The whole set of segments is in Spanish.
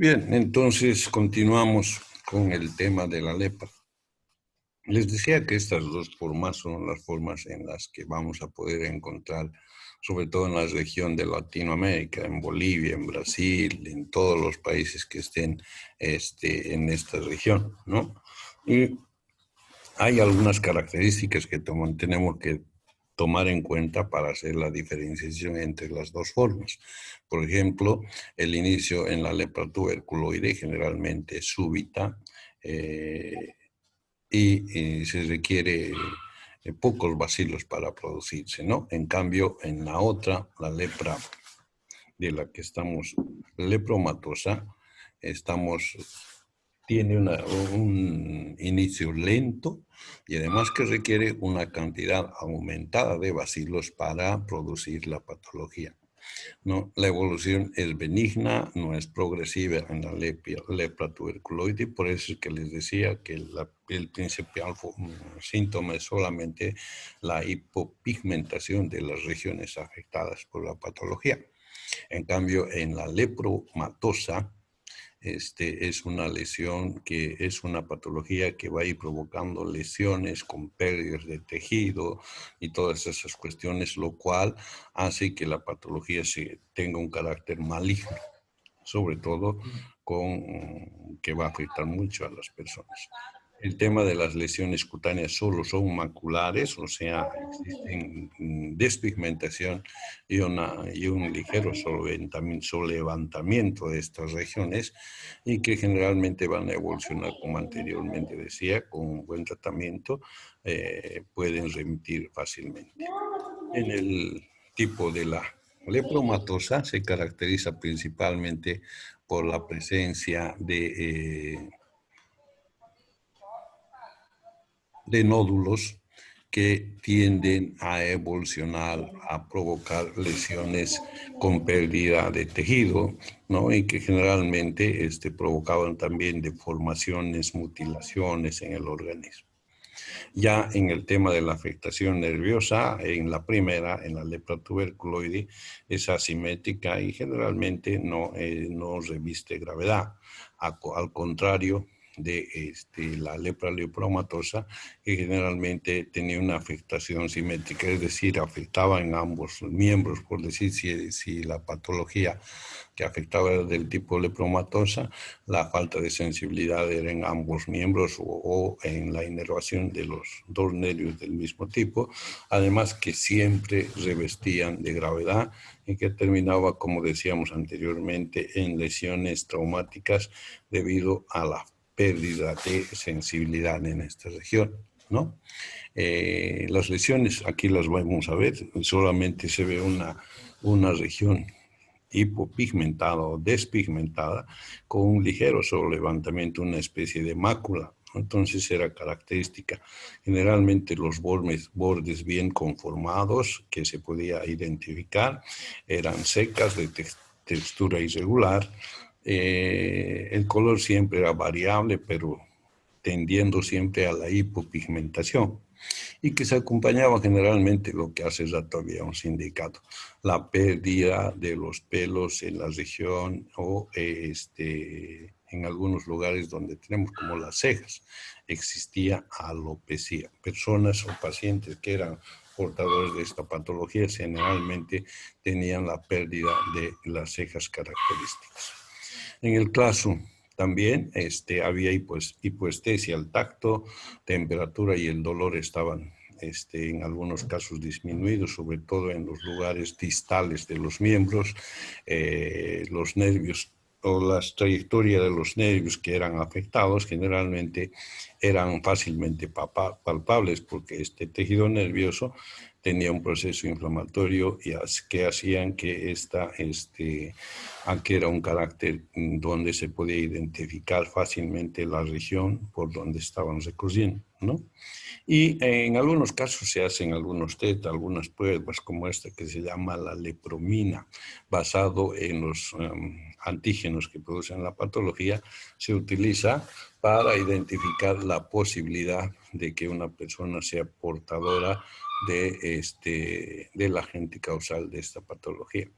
Bien, entonces continuamos con el tema de la lepra. Les decía que estas dos formas son las formas en las que vamos a poder encontrar, sobre todo en la región de Latinoamérica, en Bolivia, en Brasil, en todos los países que estén en esta región, ¿no? Y hay algunas características que tenemos que tomar en cuenta para hacer la diferenciación entre las dos formas. Por ejemplo, el inicio en la lepra tuberculoide generalmente es súbita y se requiere pocos bacilos para producirse, ¿no? En cambio, en la otra, la lepra de la que estamos, lepromatosa, estamos tiene un inicio lento y además que requiere una cantidad aumentada de bacilos para producir la patología. ¿No? La evolución es benigna, no es progresiva en la lepra tuberculoide, por eso es que les decía que el principal síntoma es solamente la hipopigmentación de las regiones afectadas por la patología. En cambio, en la lepromatosa, es una lesión que es una patología que va a ir provocando lesiones con pérdidas de tejido y todas esas cuestiones, lo cual hace que la patología tenga un carácter maligno, sobre todo que va a afectar mucho a las personas. El tema de las lesiones cutáneas solo son maculares, o sea, existen despigmentación y un ligero solevantamiento de estas regiones y que generalmente van a evolucionar, como anteriormente decía, con un buen tratamiento, pueden remitir fácilmente. En el tipo de la lepromatosa se caracteriza principalmente por la presencia de nódulos que tienden a evolucionar, a provocar lesiones con pérdida de tejido, ¿no? Y que generalmente provocaban también deformaciones, mutilaciones en el organismo. Ya en el tema de la afectación nerviosa, en la primera, en la lepra tuberculoide, es asimétrica y generalmente no reviste gravedad. Al contrario de la lepra lepromatosa, que generalmente tenía una afectación simétrica, es decir, afectaba en ambos miembros, por decir, si la patología que afectaba era del tipo lepromatosa, la falta de sensibilidad era en ambos miembros o en la inervación de los dos nervios del mismo tipo, además que siempre revestían de gravedad y que terminaba, como decíamos anteriormente, en lesiones traumáticas debido a la pérdida de sensibilidad en esta región, ¿no? Las lesiones, aquí las vamos a ver, solamente se ve una región hipopigmentada o despigmentada con un ligero sobrelevantamiento, una especie de mácula. Entonces era característica. Generalmente los bordes bien conformados que se podía identificar eran secas de textura irregular. El color siempre era variable, pero tendiendo siempre a la hipopigmentación y que se acompañaba generalmente lo que hace rato habíamos indicado, la pérdida de los pelos en la región o en algunos lugares donde tenemos como las cejas, existía alopecia. Personas o pacientes que eran portadores de esta patología generalmente tenían la pérdida de las cejas características. En el caso también había hipoestesia al tacto, temperatura y el dolor estaban en algunos casos disminuidos, sobre todo en los lugares distales de los miembros, los nervios o las trayectorias de los nervios que eran afectados generalmente eran fácilmente palpables porque este tejido nervioso tenía un proceso inflamatorio y que hacían que adquiera un carácter donde se podía identificar fácilmente la región por donde estaban recorriendo, ¿no? Y en algunos casos se hacen algunos test, algunas pruebas como esta que se llama la lepromina, basado en los antígenos que producen la patología, se utiliza para identificar la posibilidad de que una persona sea portadora del agente causal de esta patología.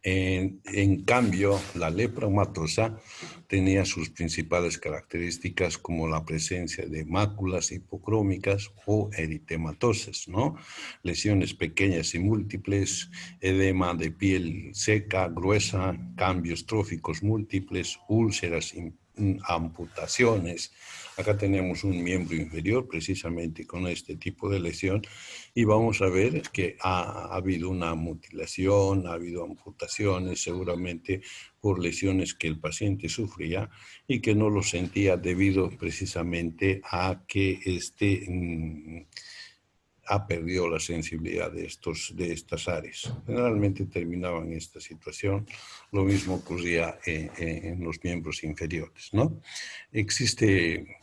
En cambio, la lepra humatosa tenía sus principales características como la presencia de máculas hipocrómicas o eritematosas, ¿no? Lesiones pequeñas y múltiples, edema de piel seca, gruesa, cambios tróficos múltiples, úlceras, amputaciones. Acá tenemos un miembro inferior precisamente con este tipo de lesión y vamos a ver que ha habido una mutilación, ha habido amputaciones, seguramente por lesiones que el paciente sufría y que no lo sentía debido precisamente a que ha perdido la sensibilidad de estas áreas. Generalmente terminaba en esta situación, lo mismo ocurría en los miembros inferiores, ¿no? Existe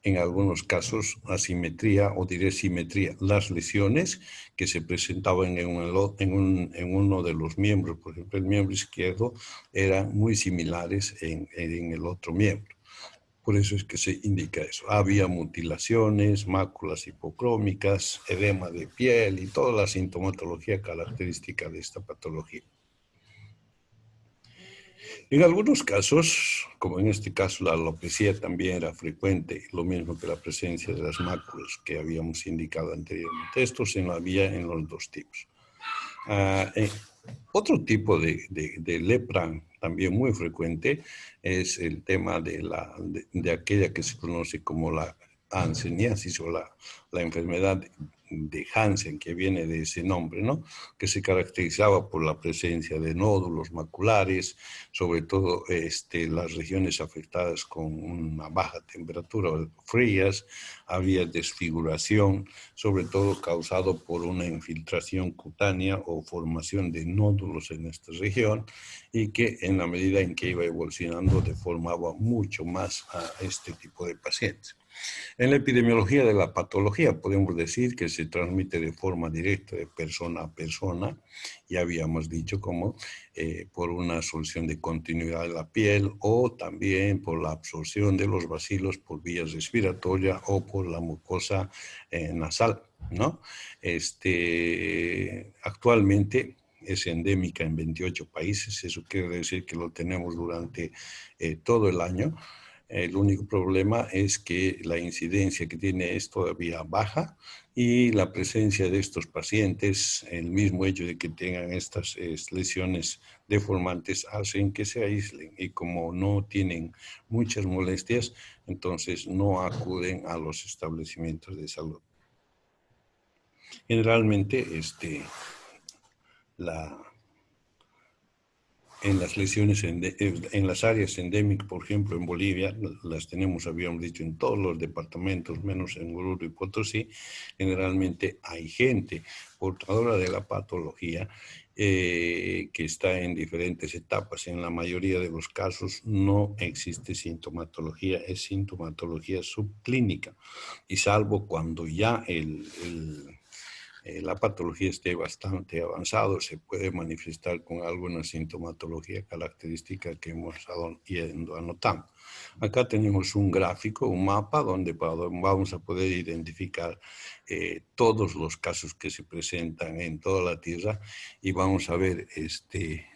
en algunos casos asimetría o diré simetría. Las lesiones que se presentaban en uno de los miembros, por ejemplo el miembro izquierdo, eran muy similares en el otro miembro. Por eso es que se indica eso. Había mutilaciones, máculas hipocrómicas, edema de piel y toda la sintomatología característica de esta patología. En algunos casos, como en este caso la alopecia también era frecuente, lo mismo que la presencia de las máculas que habíamos indicado anteriormente. Esto se había en los dos tipos. Otro tipo de lepra también muy frecuente es el tema de aquella que se conoce como la hanseníasis o la enfermedad de Hansen, que viene de ese nombre, ¿no? Que se caracterizaba por la presencia de nódulos maculares, sobre todo las regiones afectadas con una baja temperatura o frías, había desfiguración, sobre todo causado por una infiltración cutánea o formación de nódulos en esta región y que en la medida en que iba evolucionando deformaba mucho más a este tipo de pacientes. En la epidemiología de la patología podemos decir que se transmite de forma directa de persona a persona, ya habíamos dicho como por una solución de continuidad de la piel o también por la absorción de los bacilos por vías respiratorias o por la mucosa nasal, ¿no? Actualmente es endémica en 28 países, eso quiere decir que lo tenemos durante todo el año. El único problema es que la incidencia que tiene es todavía baja y la presencia de estos pacientes, el mismo hecho de que tengan estas lesiones deformantes, hacen que se aíslen y como no tienen muchas molestias, entonces no acuden a los establecimientos de salud. Generalmente, en las lesiones, en las áreas endémicas, por ejemplo, en Bolivia, las tenemos, habíamos dicho, en todos los departamentos, menos en Oruro y Potosí, generalmente hay gente portadora de la patología que está en diferentes etapas. En la mayoría de los casos no existe sintomatología, es sintomatología subclínica, y salvo cuando ya la patología esté bastante avanzado, se puede manifestar con alguna sintomatología característica que hemos ido anotando. Acá tenemos un gráfico, un mapa, donde vamos a poder identificar todos los casos que se presentan en toda la Tierra y vamos a ver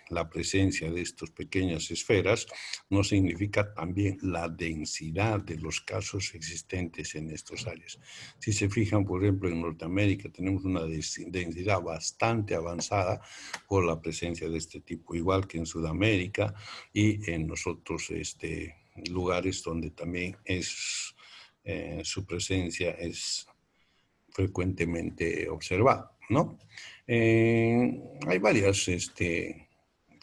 la presencia de estas pequeñas esferas no significa también la densidad de los casos existentes en estas áreas. Si se fijan, por ejemplo, en Norteamérica tenemos una densidad bastante avanzada por la presencia de este tipo, igual que en Sudamérica y en nosotros lugares donde también su presencia es frecuentemente observada, ¿no? Hay varias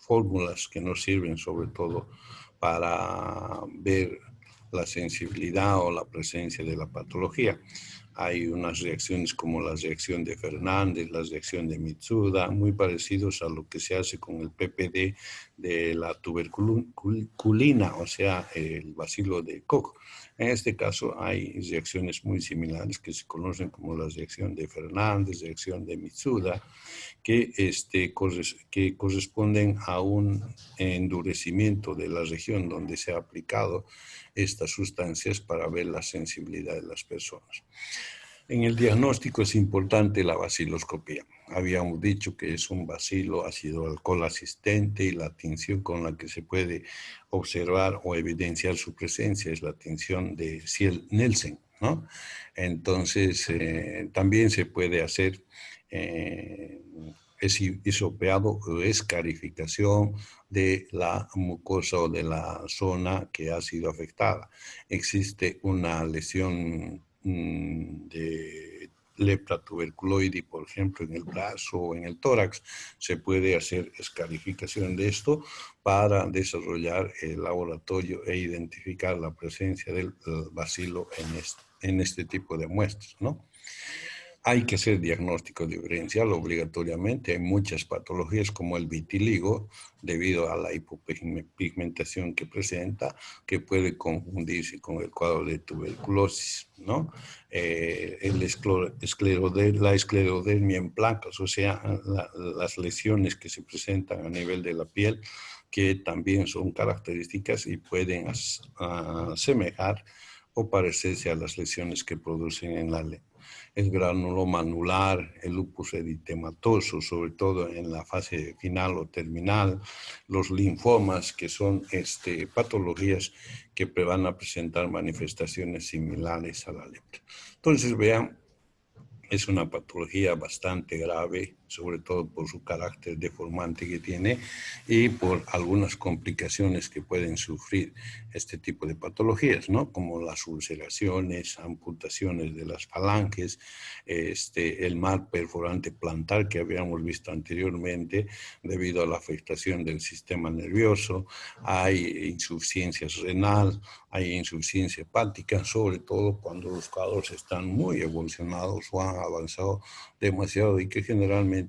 fórmulas que nos sirven sobre todo para ver la sensibilidad o la presencia de la patología. Hay unas reacciones como la reacción de Fernández, la reacción de Mitsuda, muy parecidos a lo que se hace con el PPD de la tuberculina, o sea, el bacilo de Koch. En este caso hay reacciones muy similares que se conocen como la reacción de Fernández, reacción de Mitsuda, que corresponden a un endurecimiento de la región donde se ha aplicado estas sustancias para ver la sensibilidad de las personas. En el diagnóstico es importante la vaciloscopía. habíamos dicho que es un bacilo ácido alcohol asistente y la tinción con la que se puede observar o evidenciar su presencia es la tinción de Ciel-Nielsen, ¿no? Entonces, también se puede hacer hisopeado o escarificación de la mucosa o de la zona que ha sido afectada. Existe una lesión de lepra tuberculoide, por ejemplo, en el brazo o en el tórax, se puede hacer escarificación de esto para desarrollar el laboratorio e identificar la presencia del bacilo en este tipo de muestras, ¿no? Hay que hacer diagnóstico diferencial obligatoriamente. Hay muchas patologías como el vitiligo, debido a la hipopigmentación que presenta, que puede confundirse con el cuadro de tuberculosis, ¿no? La esclerodermia en placas, o sea, las lesiones que se presentan a nivel de la piel, que también son características y pueden asemejar o parecerse a las lesiones que producen en el granuloma anular, el lupus eritematoso, sobre todo en la fase final o terminal, los linfomas, que son patologías que van a presentar manifestaciones similares a la lepra. Entonces, vean, es una patología bastante grave, sobre todo por su carácter deformante que tiene y por algunas complicaciones que pueden sufrir este tipo de patologías, ¿no? Como las ulceraciones, amputaciones de las falanges, el mal perforante plantar que habíamos visto anteriormente debido a la afectación del sistema nervioso, hay insuficiencia renal, hay insuficiencia hepática, sobre todo cuando los cuadros están muy evolucionados o han avanzado demasiado y que generalmente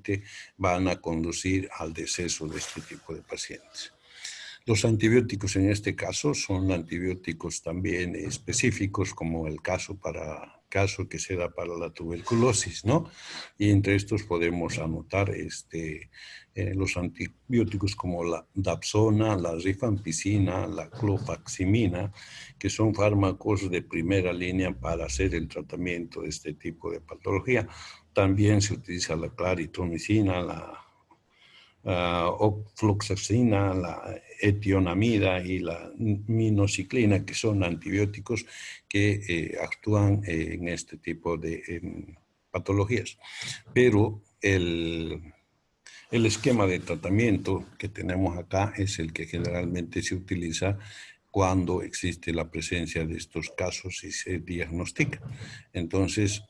van a conducir al deceso de este tipo de pacientes. Los antibióticos en este caso son antibióticos también específicos, como el caso que se da para la tuberculosis, ¿no? Y entre estos podemos anotar los antibióticos como la dapsona, la rifampicina, la clofaximina, que son fármacos de primera línea para hacer el tratamiento de este tipo de patología. También se utiliza la claritromicina, la ofloxacina, la etionamida y la minoxiclina, que son antibióticos que actúan en este tipo de patologías. Pero el esquema de tratamiento que tenemos acá es el que generalmente se utiliza cuando existe la presencia de estos casos y se diagnostica. Entonces,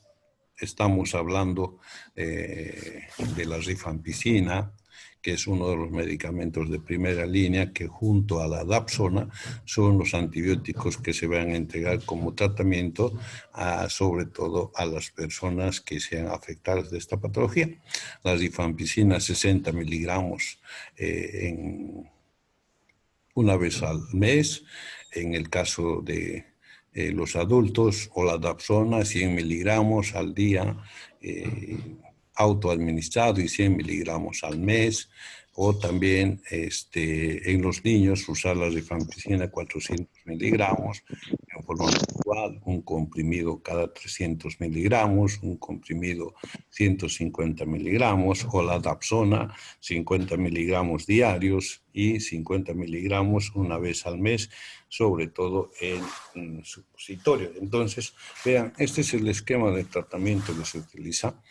estamos hablando de la rifampicina, que es uno de los medicamentos de primera línea, que junto a la dapsona son los antibióticos que se van a entregar como tratamiento, sobre todo a las personas que sean afectadas de esta patología. La rifampicina 60 miligramos una vez al mes, en el caso de los adultos, o la dapsona 100 miligramos al día, autoadministrado, y 100 miligramos al mes, o también en los niños usar la rifampicina 400 miligramos en forma mensual, un comprimido cada 300 miligramos, un comprimido 150 miligramos, o la dapsona 50 miligramos diarios y 50 miligramos una vez al mes, sobre todo en supositorio. Entonces, vean, este es el esquema de tratamiento que se utiliza,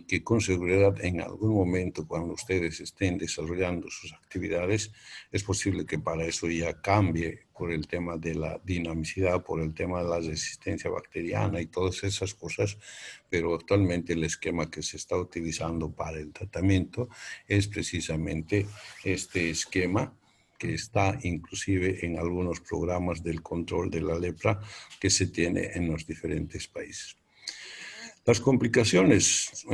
que con seguridad en algún momento, cuando ustedes estén desarrollando sus actividades, es posible que para eso ya cambie por el tema de la dinamicidad, por el tema de la resistencia bacteriana y todas esas cosas, pero actualmente el esquema que se está utilizando para el tratamiento es precisamente este esquema, que está inclusive en algunos programas del control de la lepra que se tiene en los diferentes países. Las complicaciones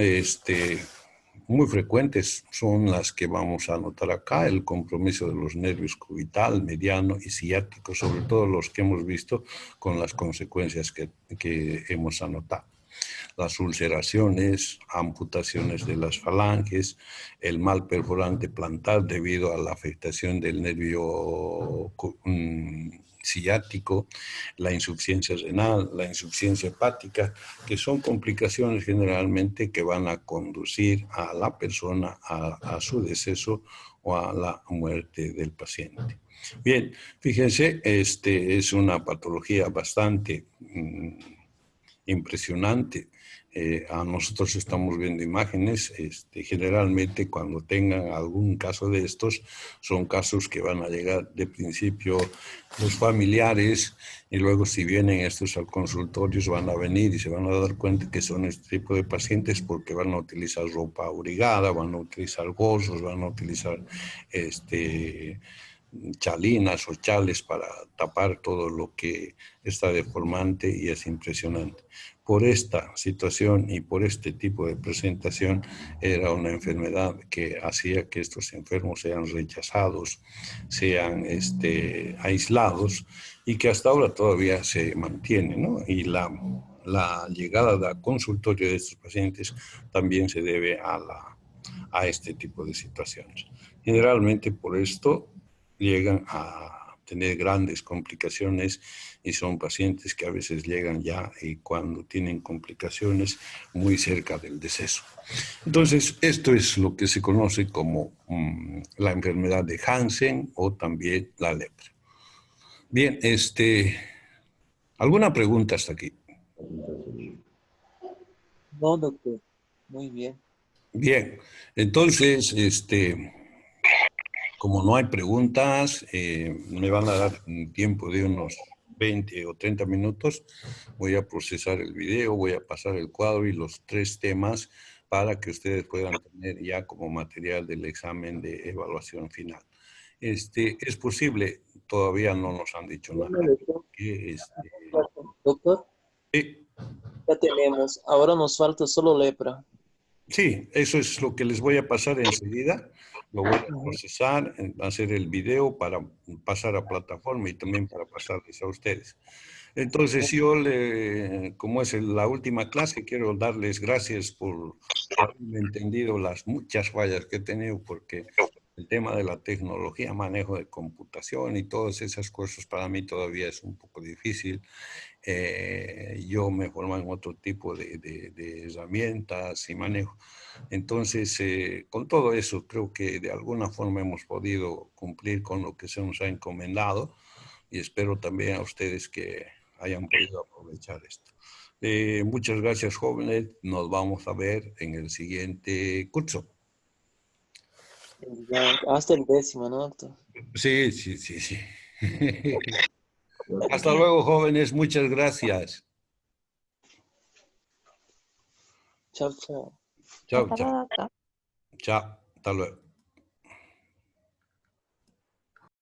muy frecuentes son las que vamos a notar acá: el compromiso de los nervios cubital, mediano y ciático, sobre todo los que hemos visto con las consecuencias que hemos anotado. las ulceraciones, amputaciones de las falanges, el mal perforante plantar debido a la afectación del nervio ciático, la insuficiencia renal, la insuficiencia hepática, que son complicaciones generalmente que van a conducir a la persona a su deceso o a la muerte del paciente. Bien, fíjense, es una patología bastante impresionante. A nosotros estamos viendo imágenes, generalmente cuando tengan algún caso de estos, son casos que van a llegar de principio los familiares y luego si vienen estos al consultorio van a venir y se van a dar cuenta que son este tipo de pacientes porque van a utilizar ropa abrigada, van a utilizar gozos, van a utilizar chalinas o chales para tapar todo lo que está deformante y es impresionante. Por esta situación y por este tipo de presentación era una enfermedad que hacía que estos enfermos sean rechazados, sean aislados y que hasta ahora todavía se mantiene, ¿no? Y la llegada al consultorio de estos pacientes también se debe a este tipo de situaciones. Generalmente por esto llegan a tener grandes complicaciones y son pacientes que a veces llegan ya y cuando tienen complicaciones muy cerca del deceso. Entonces, esto es lo que se conoce como la enfermedad de Hansen o también la lepra. Bien, ¿alguna pregunta hasta aquí? No, doctor. Muy bien. Bien, entonces, como no hay preguntas, me van a dar un tiempo de unos 20 o 30 minutos. Voy a procesar el video, voy a pasar el cuadro y los 3 temas para que ustedes puedan tener ya como material del examen de evaluación final. Es posible, todavía no nos han dicho nada. Que, Doctor, sí, ya tenemos. Ahora nos falta solo lepra. sí, eso es lo que les voy a pasar enseguida. Lo voy a procesar, hacer el video para pasar a plataforma y también para pasarles a ustedes. Entonces yo, como es la última clase, quiero darles gracias por haberme entendido las muchas fallas que he tenido, porque el tema de la tecnología, manejo de computación y todas esas cosas para mí todavía es un poco difícil. Yo me formo en otro tipo de herramientas y manejo. Entonces, con todo eso, creo que de alguna forma hemos podido cumplir con lo que se nos ha encomendado y espero también a ustedes que hayan podido aprovechar esto. Muchas gracias, jóvenes. Nos vamos a ver en el siguiente curso. Ya, hasta el 10º, ¿no, doctor? Sí, sí, sí, sí. Hasta luego, jóvenes. Muchas gracias. Chao, chao. Chao, Hasta chao. luego, doctor. Chao. Hasta luego.